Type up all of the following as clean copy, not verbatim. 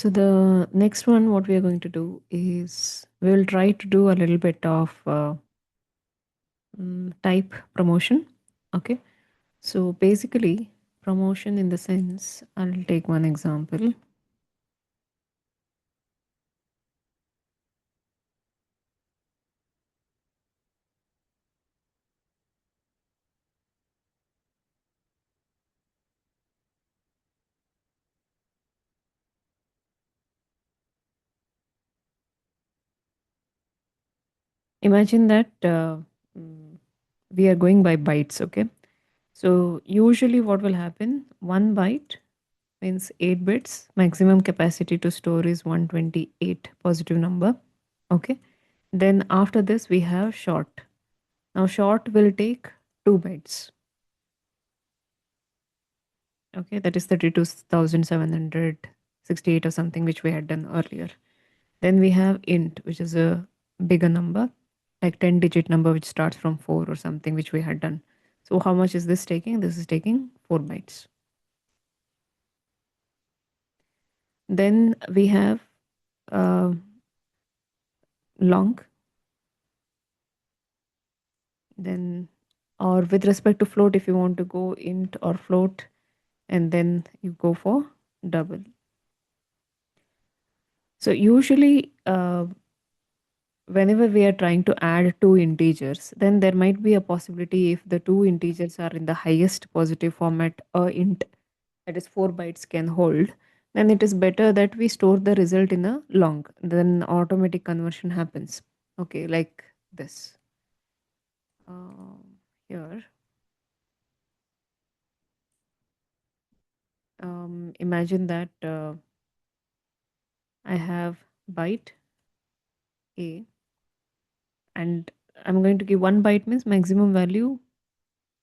So the next one, what we are going to do is we will try to do a little bit of type promotion. Okay. So basically, promotion in the sense, I'll take one example. Imagine that mm, we are going by bytes. Okay. So usually, what will happen? One byte means 8 bits. Maximum capacity to store is 128 positive number. Okay. Then after this, we have short. Now, short will take 2 bytes. Okay, that is 32,768 or something, which we had done earlier. Then we have int, which is a bigger number, like 10-digit number, which starts from 4 or something, which we had done. So, how much is this taking? This is taking 4 bytes. Then we have uh, long. Then, or with respect to float, if you want to go int or float, and then you go for double. So, usually, whenever we are trying to add two integers, then there might be a possibility if the two integers are in the highest positive format, a int that is 4 bytes can hold, then it is better that we store the result in a long. Then automatic conversion happens. Okay, like this. Here, imagine that I have byte A and I'm going to give 1 byte means maximum value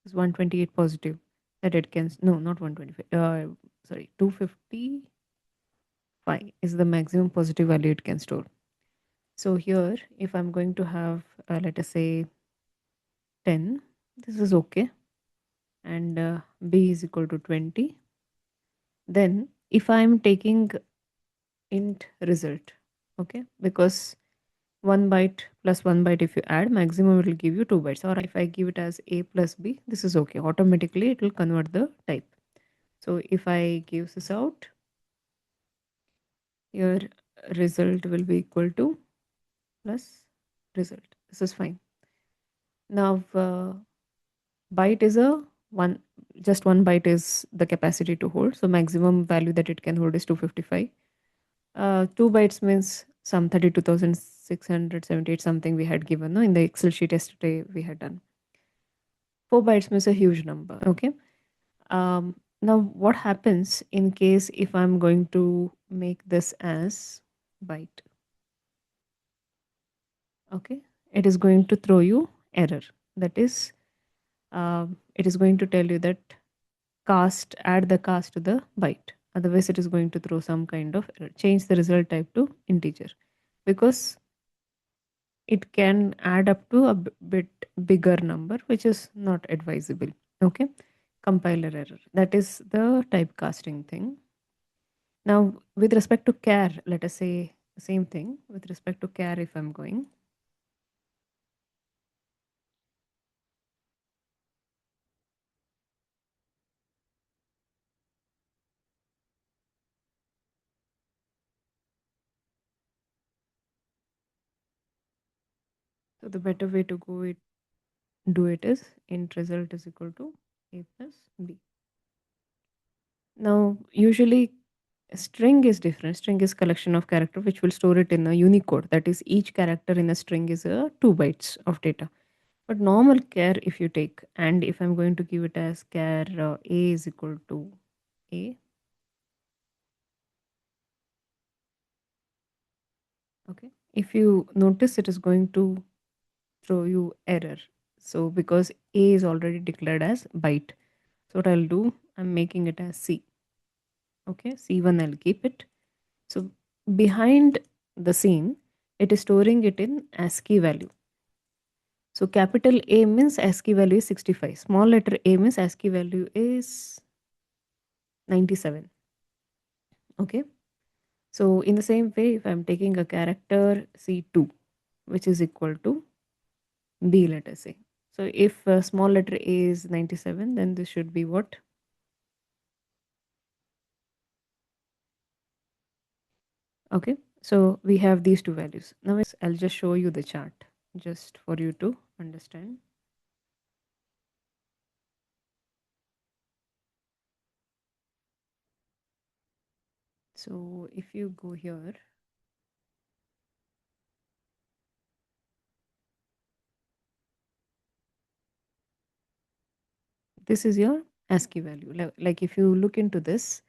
is 128 positive that it can, no, not 125, sorry, 255 is the maximum positive value it can store. So here, if I'm going to have, let us say 10, this is okay. And B is equal to 20. Then if I'm taking int result, okay, because 1 byte plus 1 byte, if you add, maximum it will give you 2 bytes. Or if I give it as A plus B, this is okay. Automatically, it will convert the type. So if I give this out, your result will be equal to plus result. This is fine. Now, byte is a one, just 1 byte is the capacity to hold. So maximum value that it can hold is 255. 2 bytes means some 32,678 something we had given, no, in the Excel sheet yesterday we had done. 4 bytes means a huge number. Okay. Now what happens in case if I'm going to make this as byte? Okay, it is going to throw you error. That is, it is going to tell you that add the cast to the byte. Otherwise, it is going to throw some kind of error. Change the result type to integer because it can add up to a bit bigger number, which is not advisable. Okay, compiler error. That is the typecasting thing. Now, with respect to char, let us say the same thing. With respect to char, if I'm going, so the better way to do it is int result is equal to A plus B. Now, usually string is different. String is collection of character which will store it in a Unicode. That is, each character in a string is a 2 bytes of data. But normal char, if you take, and if I'm going to give it as char A is equal to A, okay. If you notice, it is going to throw you error. So because A is already declared as byte. So what I'll do, I'm making it as C. Okay, C1 I'll keep it. So behind the scene, it is storing it in ASCII value. So capital A means ASCII value is 65. Small letter A means ASCII value is 97. Okay. So in the same way, if I'm taking a character C2, which is equal to B, let us say. So if small letter A is 97, then this should be what? Okay. So we have these two values. Now I'll just show you the chart just for you to understand. So if you go here, this is your ASCII value. Like if you look into this,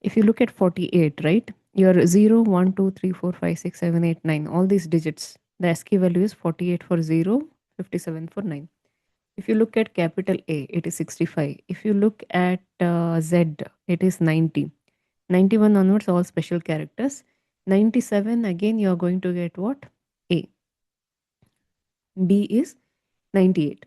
if you look at 48, right? Your 0, 1, 2, 3, 4, 5, 6, 7, 8, 9, all these digits, the ASCII value is 48 for 0, 57 for 9. If you look at capital A, it is 65. If you look at Z, it is 90. 91 onwards, all special characters. 97, again, you are going to get what? A. B is 98,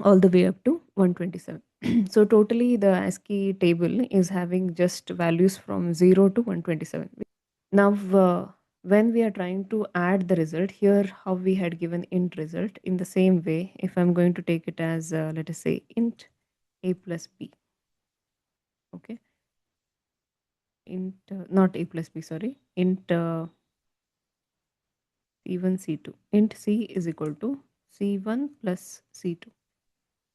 all the way up to 127. So totally the ASCII table is having just values from 0 to 127. Now, when we are trying to add the result, here how we had given int result, in the same way, if I'm going to take it as, let us say, int a plus b, okay, int, not a plus b, sorry, int c1, c2, int c is equal to c1 plus c2.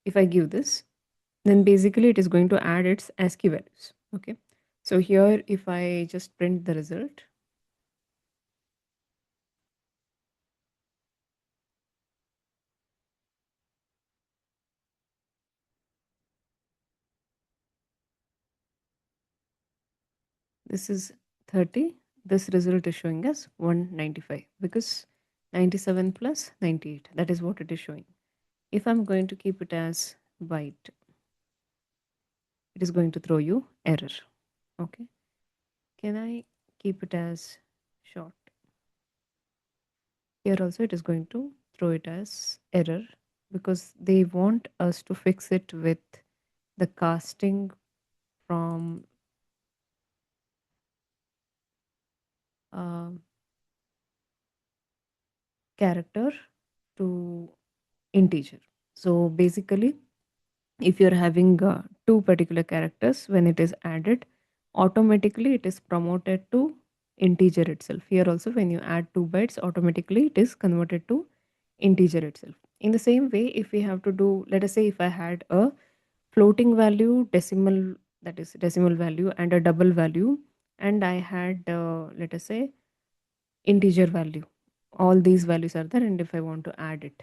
If I give this, then basically it is going to add its ASCII values, okay. So here, if I just print the result, this is 30. This result is showing us 195 because 97 plus 98. That is what it is showing. If I'm going to keep it as byte, it is going to throw you error. Okay. Can I keep it as short? Here also it is going to throw it as error because they want us to fix it with the casting from um character to integer. So basically, if you're having two particular characters, when it is added, automatically it is promoted to integer itself. Here also, when you add 2 bytes, automatically it is converted to integer itself. In the same way, if we have to do, let us say, if I had a floating value, decimal, that is decimal value, and a double value, and I had, let us say, integer value. All these values are there, and if I want to add it,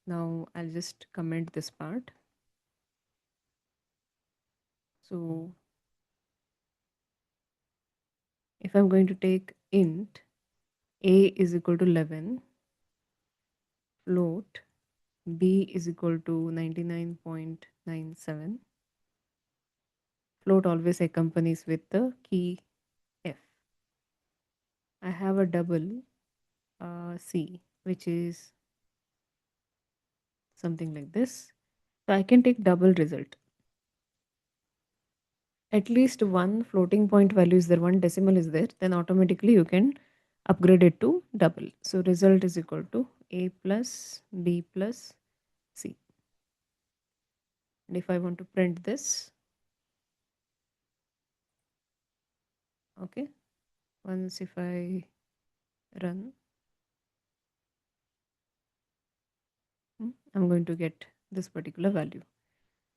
now I'll just comment this part. So if I'm going to take int a is equal to 11, float b is equal to 99.97, float always accompanies with the key f. I have a double c, which is something like this. So I can take double result. At least one floating point value is there, one decimal is there, then automatically you can upgrade it to double. So result is equal to a plus b plus c. And if I want to print this, okay, once if I run, I'm going to get this particular value.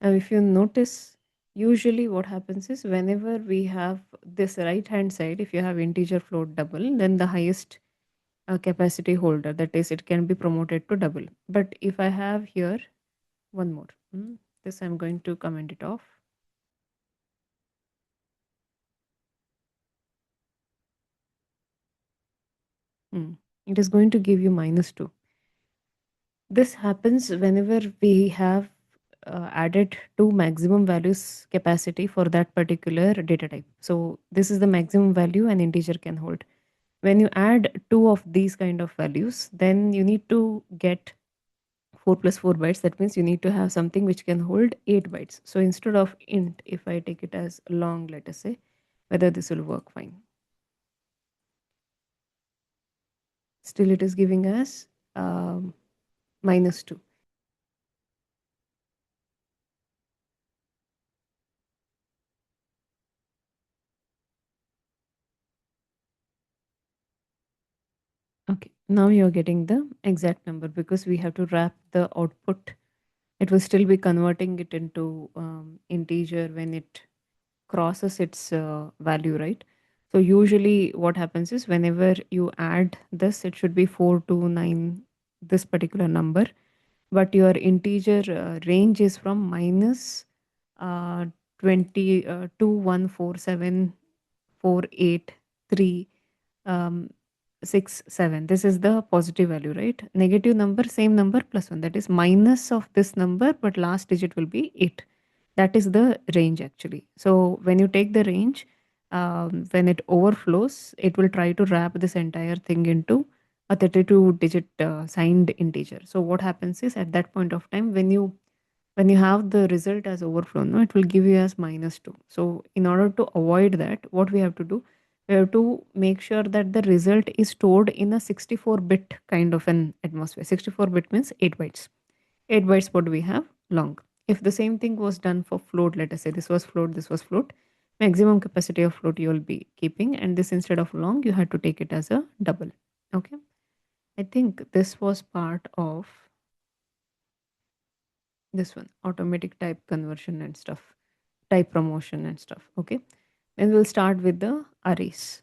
Now, if you notice, usually what happens is whenever we have this right hand side, if you have integer float double, then the highest capacity holder, that is, it can be promoted to double. But if I have here one more, this I'm going to comment it off. It is going to give you -2. This happens whenever we have added two maximum values capacity for that particular data type. So this is the maximum value an integer can hold. When you add two of these kind of values, then you need to get 4 plus 4 bytes. That means you need to have something which can hold 8 bytes. So instead of int, if I take it as long, let us say, whether this will work fine. Still it is giving us -2. Okay, now you're getting the exact number because we have to wrap the output. It will still be converting it into integer when it crosses its value, right? So usually what happens is whenever you add this, it should be 429, this particular number, but your integer range is from minus 20 2147483 um, 67. This is the positive value, right? Negative number, same number plus 1, that is minus of this number, but last digit will be 8. That is the range actually. So when you take the range, when it overflows, it will try to wrap this entire thing into a 32 digit signed integer. So what happens is at that point of time, when you have the result as overflow, no, it will give you as -2. So in order to avoid that, what we have to do, we have to make sure that the result is stored in a 64-bit kind of an atmosphere. 64-bit means 8 bytes. 8 bytes what we have long. If the same thing was done for float, let us say this was float, this was float, maximum capacity of float you will be keeping, and this instead of long, you had to take it as a double. Okay. I think this was part of this one, automatic type conversion and stuff, type promotion and stuff. Okay. Then we'll start with the arrays.